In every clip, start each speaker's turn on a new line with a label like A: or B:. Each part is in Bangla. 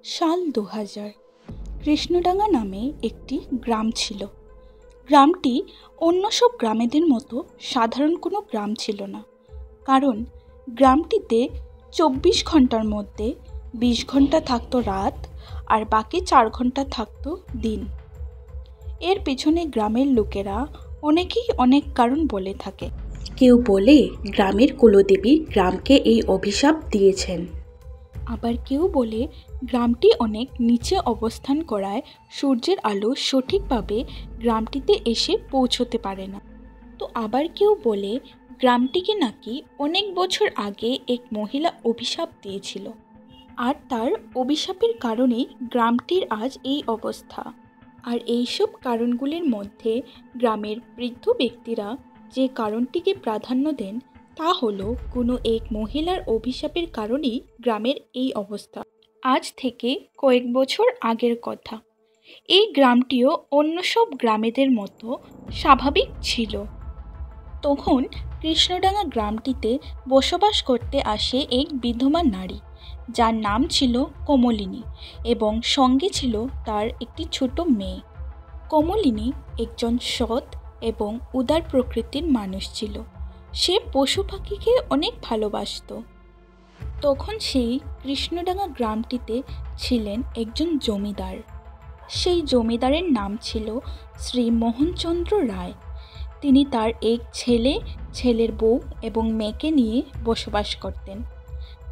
A: সাল ২০০০। কৃষ্ণডাঙ্গা নামে একটি গ্রাম ছিল। গ্রামটি অন্য সব গ্রামেদের মতো সাধারণ কোনো গ্রাম ছিল না, কারণ গ্রামটিতে ২৪ ঘন্টার মধ্যে ২০ ঘন্টা থাকতো রাত আর বাকি ৪ ঘন্টা থাকতো দিন। এর পেছনে গ্রামের লোকেরা অনেকেই অনেক কারণ বলে থাকে। কেউ বলে গ্রামের কুলদেবী গ্রামকে এই অভিশাপ দিয়েছেন, আবার কেউ বলে গ্রামটি অনেক নিচে অবস্থান করায় সূর্যের আলো সঠিকভাবে গ্রামটিতে এসে পৌঁছতে পারে না। তো আবার কেউ বলে গ্রামটিকে নাকি অনেক বছর আগে এক মহিলা অভিশাপ দিয়েছিল, আর তার অভিশাপের কারণেই গ্রামটির আজ এই অবস্থা। আর এইসব কারণগুলির মধ্যে গ্রামের বৃদ্ধ ব্যক্তিরা যে কারণটিকে প্রাধান্য দেন তা হলো কোনো এক মহিলার অভিশাপের কারণেই গ্রামের এই অবস্থা। আজ থেকে কয়েক বছর আগের কথা। এই গ্রামটিও অন্য সব গ্রামেদের মতো স্বাভাবিক ছিল। তখন কৃষ্ণডাঙ্গা গ্রামটিতে বসবাস করতে আসে এক বিধবা নারী, যার নাম ছিল কমলিনী, এবং সঙ্গে ছিল তার একটি ছোট মেয়ে। কমলিনী একজন সৎ এবং উদার প্রকৃতির মানুষ ছিল। সে পশু পাখিকে অনেক ভালোবাসত। তখন সেই কৃষ্ণডাঙ্গা গ্রামটিতে ছিলেন একজন জমিদার। সেই জমিদারের নাম ছিল শ্রী মোহনচন্দ্র রায়। তিনি তার এক ছেলে, ছেলের বউ এবং মেয়েকে নিয়ে বসবাস করতেন।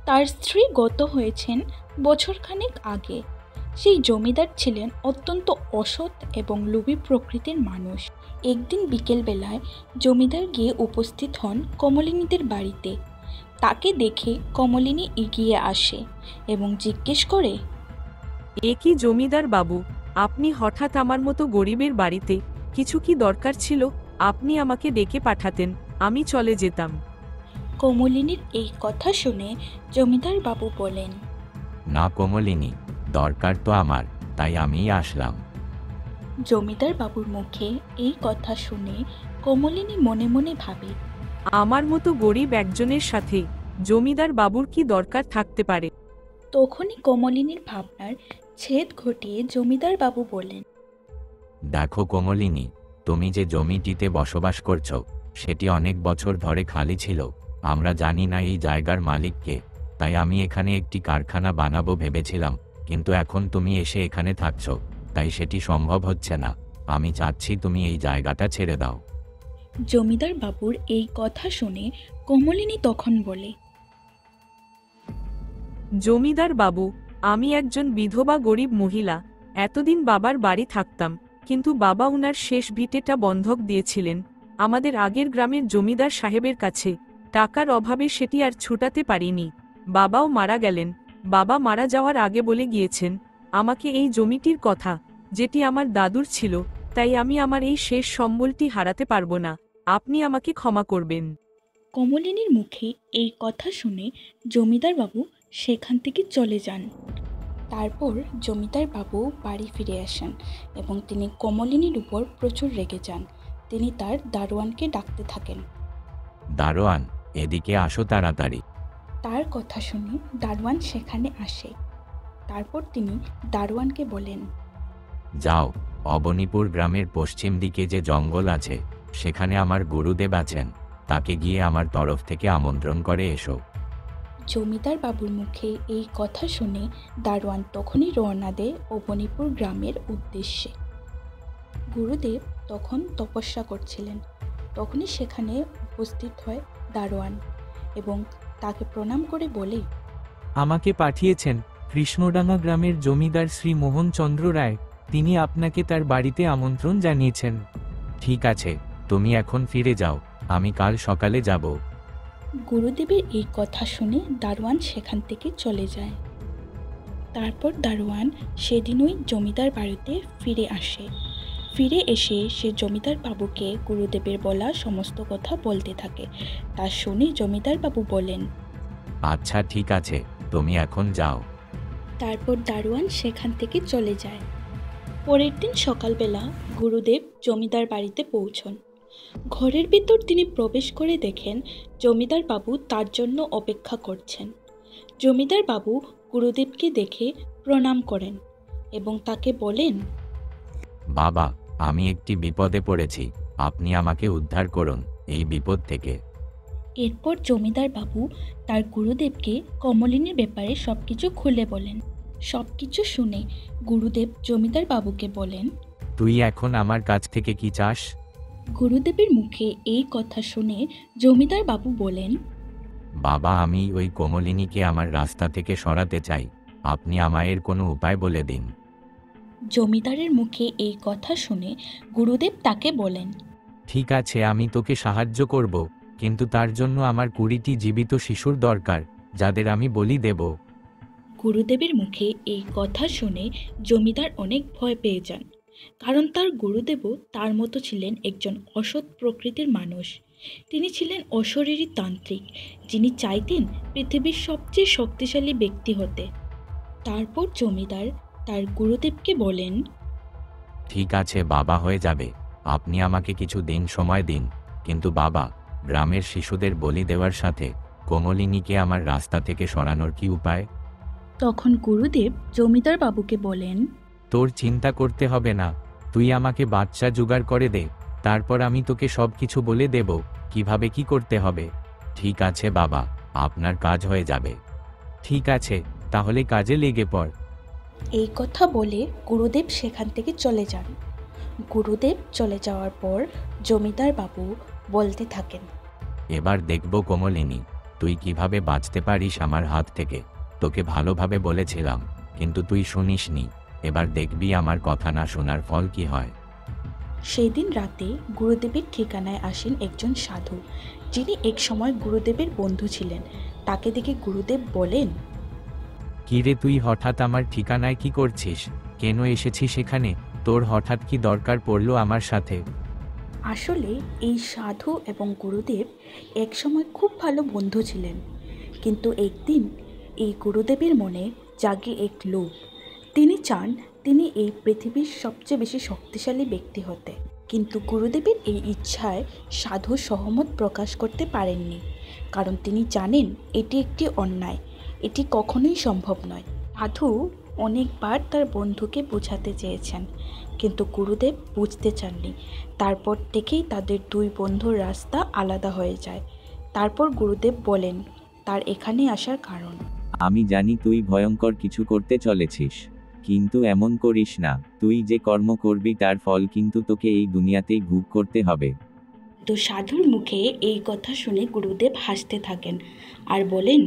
A: তার স্ত্রী গত হয়েছেন বছরখানেক আগে। সেই জমিদার ছিলেন অত্যন্ত অসৎ এবং লোভী প্রকৃতির মানুষ। একদিন বিকেলবেলায় জমিদার গিয়ে উপস্থিত হন কমলিনীদের বাড়িতে। তাকে দেখে কমলিনী এগিয়ে আসে এবং জিজ্ঞেস করে,
B: এ কি জমিদার বাবু, আপনি হঠাৎ আমার মতো গরিবের বাড়িতে? কিছু কি দরকার ছিল? আপনি আমাকে ডেকে পাঠাতেন, আমি চলে যেতাম।
A: কমলিনীর এই কথা শুনে জমিদার বাবু বলেন,
C: না কমলিনী, দরকার তো আমার, তাই আমিই আসলাম।
A: জমিদার বাবুর মুখে এই কথা শুনে কমলিনী মনে মনে ভাবে,
B: আমার মতো গরিব একজনের সাথে জমিদার বাবুর কি দরকার থাকতে পারে?
A: তখনই কমলিনীর ভাবনার ছেদ ঘটিয়ে জমিদার বাবু বলেন,
C: দেখো কমলিনী, তুমি যে জমিটিতে বসবাস করছো সেটি অনেক বছর ধরে খালি ছিল। আমরা জানি না এই জায়গার মালিককে, তাই আমি এখানে একটি কারখানা বানাবো ভেবেছিলাম, কিন্তু এখন তুমি এসে এখানে থাকছো, তাই সেটি সম্ভব হচ্ছে না। আমি চাচ্ছি তুমি এই জায়গাটা ছেড়ে দাও।
A: জমিদার বাবুর এই কথা শুনে কমলিনী তখন বলে,
B: জমিদার বাবু, আমি একজন বিধবা গরিব মহিলা। এতদিন বাবার বাড়ি থাকতাম, কিন্তু বাবা উনার শেষ ভিটেটা বন্ধক দিয়েছিলেন আমাদের আগের গ্রামের জমিদার সাহেবের কাছে। টাকার অভাবে সেটি আর ছুটাতে পারিনি। বাবাও মারা গেলেন। বাবা মারা যাওয়ার আগে বলে গিয়েছেন আমাকে এই জমিটির কথা, যেটি আমার দাদুর ছিল, তাই আমি আমার এই শেষ সম্বলটি হারাতে পারবো না। আপনি আমাকে ক্ষমা করবেন।
A: কমলিনীর মুখে এই কথা শুনে জমিদার বাবু সেখান থেকে চলে যান। তারপর জমিদার বাবু বাড়ি ফিরে আসেন এবং তিনি কমলিনীর উপর প্রচুর রেগে যান। তিনি তার দারোয়ানকে ডাকতে থাকেন।
C: দারোয়ান, এদিকে আসো তাড়াতাড়ি।
A: তার কথা শুনে দারোয়ান সেখানে আসে। তারপর তিনি দারোয়ানকে বলেন,
C: যাও, অবনীপুর গ্রামের পশ্চিম দিকে যে জঙ্গল আছে সেখানে আমার গুরুদেব আছেন, তাকে গিয়ে আমার তরফ থেকে আমন্ত্রণ করে এসো।
A: জমিদার বাবুর মুখে এই কথা শুনে দারোয়ান তখনই রওনা দেয় অবনীপুর গ্রামের উদ্দেশ্যে। গুরুদেব তখন তপস্যা করছিলেন। তখনই সেখানে উপস্থিত হয় দারোয়ান এবং তাকে প্রণাম করে বলে,
D: আমাকে পাঠিয়েছেন কৃষ্ণডাঙ্গা গ্রামের জমিদার শ্রী মোহনচন্দ্র রায়। তিনি আপনাকে তার বাড়িতে আমন্ত্রণ জানিয়েছেন।
C: ঠিক আছে, তুমি এখন ফিরে যাও, আমি কাল সকালে যাব।
A: গুরুদেবের এই কথা শুনে দারোয়ান সেখান থেকে চলে যায়। তারপর দারোয়ান সেদিনই জমিদার বাড়িতে ফিরে আসে। ফিরে এসে সে জমিদার বাবুকে গুরুদেবের বলা সমস্ত কথা বলতে থাকে। তা শুনে জমিদার বাবু বলেন,
C: আচ্ছা ঠিক আছে, তুমি এখন যাও।
A: তারপর দারোয়ান সেখান থেকে চলে যায়। পরের দিন সকালবেলা গুরুদেব জমিদার বাড়িতে পৌঁছন। ঘরের ভিতর তিনি প্রবেশ করে দেখেন জমিদার বাবু তার জন্য অপেক্ষা করছেন। জমিদার বাবু গুরুদেবকে দেখে প্রণাম করেন এবং তাকে বলেন,
C: বাবা, আমি একটি বিপদে পড়েছি, আপনি আমাকে উদ্ধার করুন এই বিপদ থেকে।
A: এরপর জমিদার বাবু তার গুরুদেবকে কমলিনীর ব্যাপারে সব কিছু খুলে বলেন। সব কিছু শুনে গুরুদেব জমিদার বাবুকে বলেন,
C: তুই এখন আমার কাছ থেকে কি চাস?
A: গুরুদেবের মুখে এই কথা শুনে জমিদার বাবু বলেন,
C: বাবা, আমি ওই কমলিনীকে আমার রাস্তা থেকে সরাতে চাই, আপনি আমায় এর কোনো উপায় বলে দিন।
A: জমিদারের মুখে এই কথা শুনে গুরুদেব তাকে বলেন,
C: ঠিক আছে, আমি তোকে সাহায্য করব, কিন্তু তার জন্য আমার 20টি জীবিত শিশুর দরকার, যাদের আমি বলি দেব।
A: গুরুদেবের মুখে এই কথা শুনে জমিদার অনেক ভয় পেয়ে যান, কারণ তার গুরুদেবও তার মতো ছিলেন একজন অসৎ প্রকৃতির মানুষ। তিনি ছিলেন অশরীরী তান্ত্রিক, যিনি চাইতেন পৃথিবীর সবচেয়ে শক্তিশালী ব্যক্তি হতে। তারপর জমিদার তার গুরুদেবকে বলেন,
C: ঠিক আছে বাবা, হয়ে যাবে, আপনি আমাকে কিছু দিন সময় দিন, কিন্তু বাবা, গ্রামের শিশুদের বলি দেওয়ার সাথে কমলিনীকে আমার রাস্তা থেকে সরানোর কি উপায়?
A: তখন গুরুদেব জমিদার বাবুকে বলেন,
C: তোর চিন্তা করতে হবে না, তুই আমাকে বাচ্চা জোগাড় করে দে, তারপর আমি তোকে সব কিছু বলে দেব কিভাবে কি করতে হবে। ঠিক আছে বাবা, আপনার কাজ হয়ে যাবে। ঠিক আছে, তাহলে কাজে লেগে পড়।
A: এই কথা বলে গুরুদেব সেখান থেকে চলে যান। গুরুদেব চলে যাওয়ার পর জমিদার বাবু বলতে থাকেন,
C: এবার দেখব কমলিনী, তুই কিভাবে বাঁচতে পারিস আমার হাত থেকে। তোকে ভালোভাবে বলেছিলাম, কিন্তু তুই শুনিসনি। এবার দেখবি আমার কথা না শোনার ফল কি হয়।
A: সেই দিন রাতে গুরুদেবের ঠিকানায় আসেন একজন সাধু, যিনি এক সময় গুরুদেবের বন্ধু ছিলেন। তাকে দেখে গুরুদেব বলেন,
C: কি রে, তুই হঠাৎ আমার ঠিকানায় কি করছিস? কেন এসেছিস এখানে? তোর হঠাৎ কি দরকার পড়লো আমার সাথে?
A: আসলে এই সাধু এবং গুরুদেব এক সময় খুব ভালো বন্ধু ছিলেন, কিন্তু একদিন এই গুরুদেবের মনে জাগে এক লোভ। তিনি চান তিনি এই পৃথিবীর সবচেয়ে বেশি শক্তিশালী ব্যক্তি হতে, কিন্তু গুরুদেবের এই ইচ্ছায় সাধু সহমত প্রকাশ করতে পারেননি, কারণ তিনি জানেন এটি একটি অন্যায়, এটি কখনোই সম্ভব নয়। সাধু অনেকবার তার বন্ধুকে বোঝাতে চেয়েছেন, কিন্তু গুরুদেব বুঝতে চাননি। তারপর থেকেই তাদের দুই বন্ধুর রাস্তা আলাদা হয়ে যায়। তারপর গুরুদেব বলেন তার এখানে আসার কারণ।
E: আমি জানি তুই ভয়ঙ্কর কিছু করতে চলেছিস, কিন্তু এমন করিস না। তুই যে কর্ম করবি তার ফল কিন্তু তোকে এই দুনিয়াতেই ভোগ করতে হবে।
A: তো সাধুর মুখে এই কথা শুনে গুরুদেব হাসতে থাকেন আর বলেন,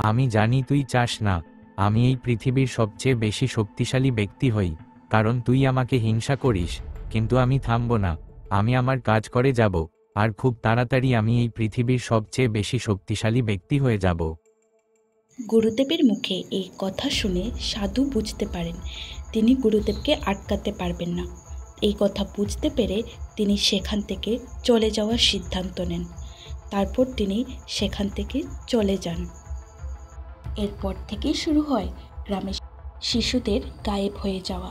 C: আমি জানি তুই চাস না আমি এই পৃথিবীর সবচেয়ে বেশি শক্তিশালী ব্যক্তি হই, কারণ তুই আমাকে হিংসা করিস, কিন্তু আমি থামব না। আমি আমার কাজ করে যাব, আর খুব তাড়াতাড়ি আমি এই পৃথিবীর সবচেয়ে বেশি শক্তিশালী ব্যক্তি হয়ে যাব।
A: গুরুদেবের মুখে এই কথা শুনে সাধু বুঝতে পারেন তিনি গুরুদেবকে আটকাতে পারবেন না। এই কথা বুঝতে পেরে তিনি সেখান থেকে চলে যাওয়ার সিদ্ধান্ত নেন। তারপর তিনি সেখান থেকে চলে যান। এরপর থেকেই শুরু হয় গ্রামের শিশুদের গায়েব হয়ে যাওয়া।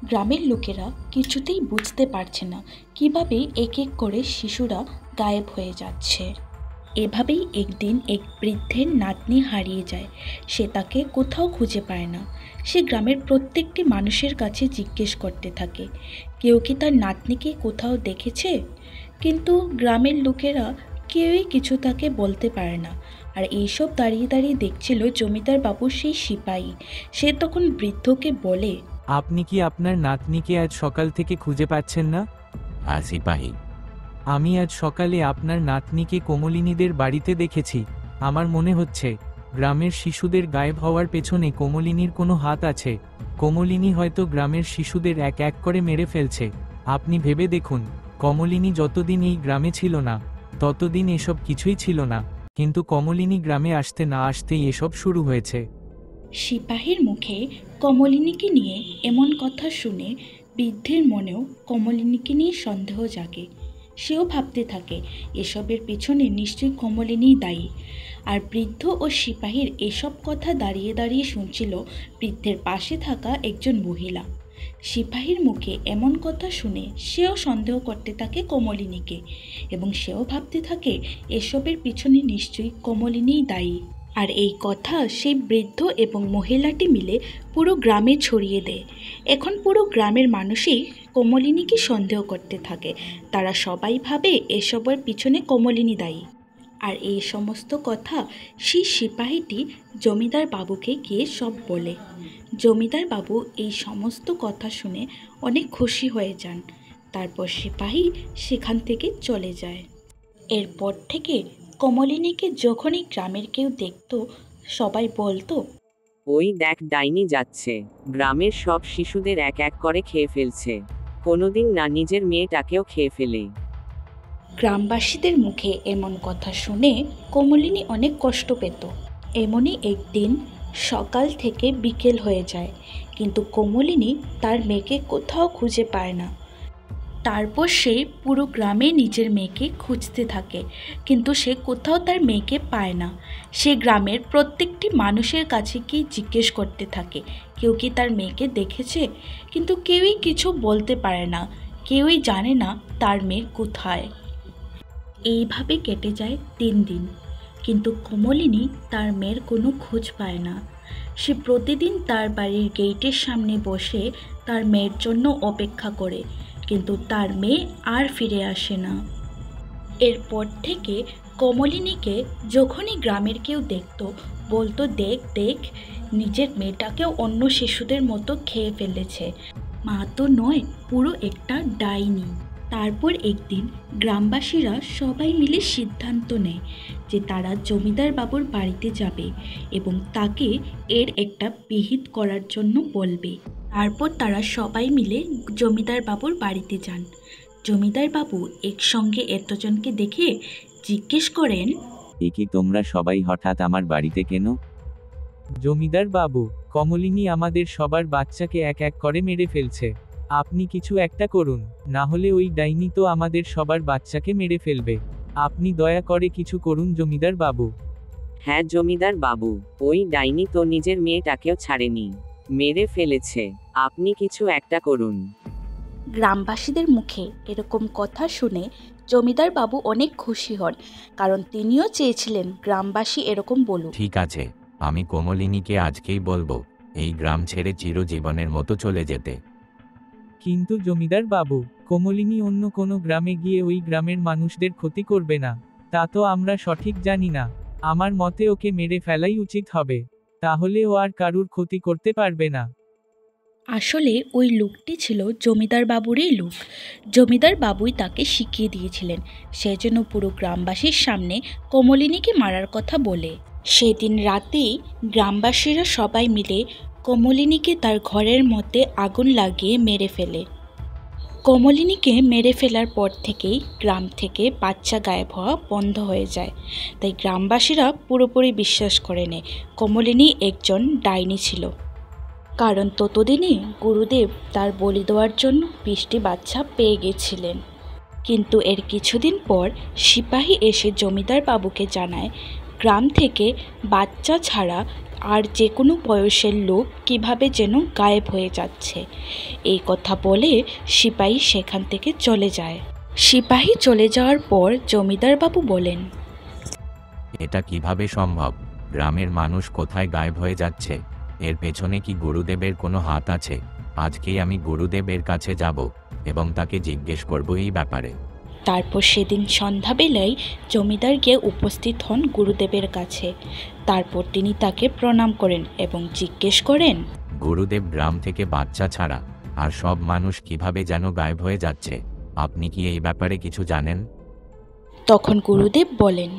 A: গ্রামের লোকেরা কিছুতেই বুঝতে পারছে না কিভাবে এক এক করে শিশুরা গায়েব হয়ে যাচ্ছে। এভাবেই একদিন এক বৃদ্ধের নাতনি হারিয়ে যায়। সে তাকে কোথাও খুঁজে পায় না। সে গ্রামের প্রত্যেকটি মানুষের কাছে জিজ্ঞেস করতে থাকে, কেউ কি তার নাতনিকে কোথাও দেখেছে? কিন্তু গ্রামের লোকেরা কেউই কিছু তাকে বলতে পারে না। আর এইসব দাঁড়িয়ে দাঁড়িয়ে দেখছিল জমিদার বাবুর সেই সিপাহী। সে তখন বৃদ্ধকে বলে,
D: আপনি কি আপনার নাতনিকে আজ সকাল থেকে খুঁজে পাচ্ছেন না?
C: হ্যাঁ সিপাহী,
D: আমি আজ সকালে আপনার নাতনিকে কমলিনীদের বাড়িতে দেখেছি। আমার মনে হচ্ছে গ্রামের শিশুদের গায়েব হওয়ার পেছনে কমলিনীর কোনো হাত আছে। কমলিনী হয়তো গ্রামের শিশুদের এক এক করে মেরে ফেলছে। আপনি ভেবে দেখুন, কমলিনী যতদিন এই গ্রামে ছিল না ততদিন এসব কিছুই ছিল না, কিন্তু কমলিনী গ্রামে আসতে না আসতেই এসব শুরু হয়েছে।
A: সিপাহীর মুখে কমলিনীকে নিয়ে এমন কথা শুনে বৃদ্ধের মনেও কমলিনীকে নিয়ে সন্দেহ জাগে। সেও ভাবতে থাকে এসবের পিছনে নিশ্চয়ই কমলিনীই দায়ী। আর বৃদ্ধ ও সিপাহীর এসব কথা দাঁড়িয়ে দাঁড়িয়ে শুনছিল বৃদ্ধের পাশে থাকা একজন মহিলা। সিপাহীর মুখে এমন কথা শুনে সেও সন্দেহ করতে থাকে কমলিনীকে, এবং সেও ভাবতে থাকে এসবের পিছনে নিশ্চয়ই কমলিনীই দায়ী। আর এই কথা সেই বৃদ্ধ এবং মহিলাটি মিলে পুরো গ্রামে ছড়িয়ে দেয়। এখন পুরো গ্রামের মানুষই কমলিনীকে সন্দেহ করতে থাকে। তারা সবাই ভাবে এসবের পিছনে কমলিনী দায়ী। আর এই সমস্ত কথা সেই সিপাহীটি জমিদার বাবুকে গিয়ে সব বলে। জমিদার বাবু এই সমস্ত কথা শুনে অনেক খুশি হয়ে যান। তারপর সিপাহী সেখান থেকে চলে যায়। এরপর থেকে কমলিনীকে যখনই গ্রামের কেউ দেখত, সবাই বলতো,
F: ওই দেখ ডাইনি যাচ্ছে, গ্রামের সব শিশুদের এক এক করে খেয়ে ফেলছে, কোনোদিন না নিজের মেয়েটাকেও খেয়ে ফেলে।
A: গ্রামবাসীদের মুখে এমন কথা শুনে কমলিনী অনেক কষ্ট পেত। এমনই একদিন সকাল থেকে বিকেল হয়ে যায়, কিন্তু কমলিনী তার মেয়েকে কোথাও খুঁজে পায় না। তারপর সে পুরো গ্রামে নিজের মেয়েকে খুঁজতে থাকে, কিন্তু সে কোথাও তার মেয়েকে পায় না। সে গ্রামের প্রত্যেকটি মানুষের কাছে গিয়ে জিজ্ঞেস করতে থাকে কেউ কি তার মেয়েকে দেখেছে, কিন্তু কেউই কিছু বলতে পারে না। কেউই জানে না তার মেয়ে কোথায়। এইভাবে কেটে যায় 3 দিন, কিন্তু কমলিনী তার মেয়ের কোনো খোঁজ পায় না। সে প্রতিদিন তার বাড়ির গেটের সামনে বসে তার মেয়ের জন্য অপেক্ষা করে, কিন্তু তার মেয়ে আর ফিরে আসে না। এরপর থেকে কমলিনীকে যখনই গ্রামের কেউ দেখত, বলতো, দেখ দেখ, নিজের মেয়েটাকেও অন্য শিশুদের মতো খেয়ে ফেলেছে, মা তো নয়, পুরো একটা ডাইনি। তারপর একদিন গ্রামবাসীরা সবাই মিলে সিদ্ধান্ত নেয় যে তারা জমিদার বাবুর বাড়িতে যাবে এবং তাকে এর একটা বিহিত করার জন্য বলবে। তারপর তারা সবাই মিলে জমিদার বাবুর বাড়িতে যান। জমিদার বাবু একসঙ্গে এতজনকে দেখে জিজ্ঞেস করেন,
E: এ কি তোমরা সবাই হঠাৎ আমার বাড়িতে কেন?
D: জমিদার বাবু, কমলিনী আমাদের সবার বাচ্চাকে এক এক করে মেরে ফেলছে। আপনি কিছু একটা করুন, না হলে ওই ডাইনি তো আমাদের সবার বাচ্চাকে মেরে ফেলবে। আপনি দয়া করে কিছু করুন জমিদার বাবু।
F: হ্যাঁ জমিদার বাবু, ওই ডাইনি তো নিজের মেয়েটাকেও ছাড়েনি, মেরে ফেলেছে, আপনি কিছু একটা করুন।
A: গ্রামবাসীদের মুখে এরকম কথা শুনে জমিদার বাবু অনেক খুশি হন, কারণ তিনিও চেয়েছিলেন গ্রামবাসী এরকম বলুক।
C: ঠিক আছে, আমি কমলিনীকে আজকেই বলবো এই গ্রাম ছেড়ে চিরজীবনের মতো চলে যেতে।
D: কিন্তু জমিদার বাবু, কমলিনী অন্য কোনো গ্রামে গিয়ে ওই গ্রামের মানুষদের ক্ষতি করবে না, তা তো আমরা সঠিক জানি না। আমার মতে ওকে মেরে ফেলাই উচিত হবে, তাহলে ও আর কারুর ক্ষতি করতে পারবে না।
A: আসলে ওই লোকটি ছিল জমিদার বাবুরই লোক। জমিদার বাবুই তাকে শিখিয়ে দিয়েছিলেন, সেজন্য পুরো গ্রামবাসীর সামনে কমলিনীকে মারার কথা বলে। সেদিন রাতেই গ্রামবাসীরা সবাই মিলে কমলিনীকে তার ঘরের মধ্যে আগুন লাগিয়ে মেরে ফেলে। কমলিনীকে মেরে ফেলার পর থেকেই গ্রাম থেকে বাচ্চা গায়েব হওয়া বন্ধ হয়ে যায়। তাই গ্রামবাসীরা পুরোপুরি বিশ্বাস করে নেয় কমলিনী একজন ডাইনি ছিল, কারণ ততদিনে গুরুদেব তার বলি দেওয়ার জন্য 20টি বাচ্চা পেয়ে গেছিলেন। কিন্তু এর কিছুদিন পর সিপাহী এসে জমিদার বাবুকে জানায় গ্রাম থেকে বাচ্চা ছাড়া আর যে কোনো বয়সের লোক কিভাবে যেন গায়েব হয়ে যাচ্ছে। এই কথা বলে সিপাহী সেখান থেকে চলে যায়। সিপাহী চলে যাওয়ার পর জমিদার বাবু বলেন,
C: এটা কিভাবে সম্ভব? গ্রামের মানুষ কোথায় গায়েব হয়ে যাচ্ছে? এর পেছনে কি গুরুদেবের কোনো হাত আছে? আজকেই আমি গুরুদেবের কাছে যাব এবং তাকে জিজ্ঞেস করব এই ব্যাপারে।
A: তারপর সেদিন সন্ধ্যাবেলায় জমিদার গিয়ে উপস্থিত হন গুরুদেবের কাছে। তারপর তিনি তাকে প্রণাম করেন এবং জিজ্ঞেস করেন,
C: গুরুদেব, গ্রাম থেকে বাচ্চা ছাড়া আর সব মানুষ কিভাবে যেন গায়েব হয়ে যাচ্ছে, আপনি কি এই ব্যাপারে কিছু জানেন?
A: তখন গুরুদেব বলেন,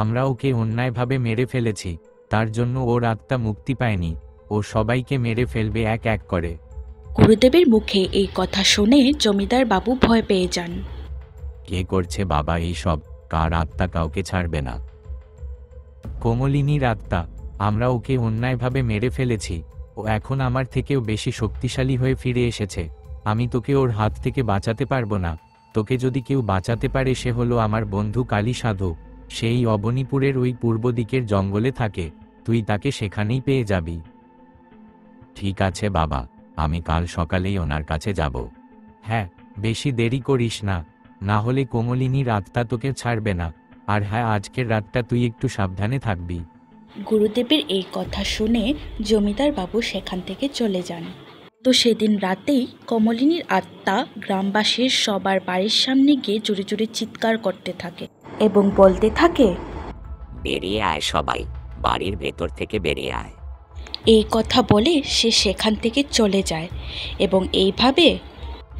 C: আমরা ওকে অন্যায়ভাবে মেরে ফেলেছি, তার জন্য ওর আত্মা মুক্তি পায়নি, ও সবাইকে মেরে ফেলবে এক এক করে।
A: গুরুদেবের মুখে এই কথা শুনে জমিদার বাবু ভয় পেয়ে যান।
C: কে করছে বাবা এই সব? কার আত্মা কাউকে ছাড়বে না? কমলিনীর আত্মা। আমরা ওকে অন্যায়ভাবে মেরে ফেলেছি, ও এখন আমার থেকেও বেশি শক্তিশালী হয়ে ফিরে এসেছে। আমি তোকে ওর হাত থেকে বাঁচাতে পারবো না। তোকে যদি কেউ বাঁচাতে পারে সে হলো আমার বন্ধু কালী সাধু। সেই অবনীপুরের ওই পূর্ব দিকের জঙ্গলে থাকে, তুই তাকে সেখানেই পেয়ে যাবি। ঠিক আছে বাবা, আমি কাল সকালেই ওনার কাছে যাব। হ্যাঁ, বেশি দেরি করিস না, না হলে কমলিনীর আত্মা তোকে ছাড়বে না। আর হ্যাঁ, আজকের রাতটা তুই একটু সাবধানে থাকবি।
A: গুরুদেবের এই কথা শুনে জমিদার বাবু সেখান থেকে চলে যান। তো সেদিন রাতেই কমলিনীর আত্মা গ্রামবাসীর সবার বাড়ির সামনে গিয়ে জোরে জোরে চিৎকার করতে থাকে এবং বলতে থাকে,
G: বেরিয়ে আয় সবাই, বাড়ির ভেতর থেকে বেরিয়ে আয়।
A: এই কথা বলে সে সেখান থেকে চলে যায় এবং এইভাবে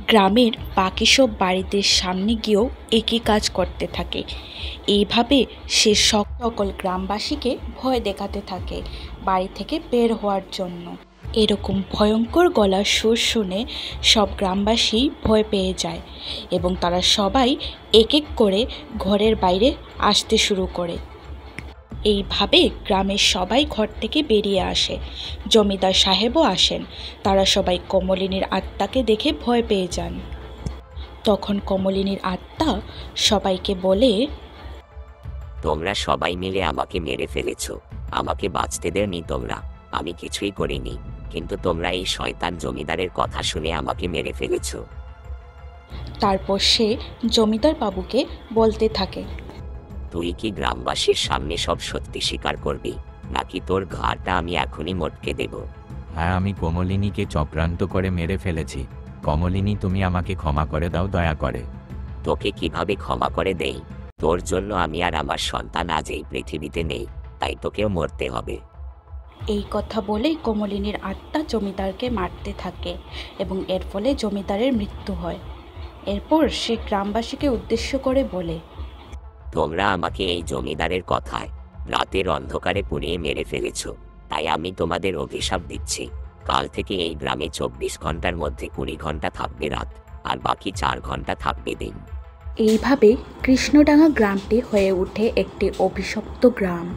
A: গ্রামের বাকি সব বাড়িদের সামনে গিয়েও একই কাজ করতে থাকে। এইভাবে সে সকল গ্রামবাসীকে ভয় দেখাতে থাকে বাড়ি থেকে বের হওয়ার জন্য। এরকম ভয়ঙ্কর গলার সুর শুনে সব গ্রামবাসী ভয় পেয়ে যায় এবং তারা সবাই এক এক করে ঘরের বাইরে আসতে শুরু করে। এইভাবে গ্রামের সবাই ঘর থেকে বেরিয়ে আসে। জমিদার সাহেবও আসেন। তারা সবাই কমলিনীর আত্মাকে দেখে ভয় পেয়ে যান। তখন কমলিনীর আত্মা সবাইকে বলে,
G: তোমরা সবাই মিলে আমাকে মেরে ফেলেছ, আমাকে বাঁচতে দেওনি তোমরা, আমি কিছুই করিনি, কিন্তু তোমরা এই শয়তান জমিদারের কথা শুনে আমাকে মেরে ফেলেছ।
A: তারপর সে জমিদার বাবুকে বলতে থাকে,
G: তুই কি গ্রামবাসীর সামনে সব সত্যি স্বীকার করবি, নাকি তোর ঘাড়টা আমি এখনই মটকে দেব?
C: হ্যাঁ, আমি কমলিনীকে চক্রান্ত করে মেরে ফেলেছি। কমলিনী, তুমি আমাকে ক্ষমা করে দাও দয়া করে।
G: তোকে কিভাবে ক্ষমা করে দেই? তোর জন্য আমি আর আমার সন্তান আজ এই পৃথিবীতে নেই, তাই তোকেও মরতে হবে।
A: এই কথা বলেই কমলিনীর আত্মা জমিদারকে মারতে থাকে এবং এর ফলে জমিদারের মৃত্যু হয়। এরপর সে গ্রামবাসীকে উদ্দেশ্য করে বলে,
G: তোমরা আমাকে এই জমিদারের কথায় রাতের অন্ধকারে পুড়িয়ে মেরে ফেলেছ, তাই আমি তোমাদের অভিশাপ দিচ্ছি। কাল থেকে এই গ্রামে 24 ঘন্টার মধ্যে 20 ঘন্টা থাকবে রাত, আর বাকি 4 ঘন্টা থাকবে দিন।
A: এইভাবে কৃষ্ণডাঙ্গা গ্রামটি হয়ে ওঠে একটি অভিশপ্ত গ্রাম।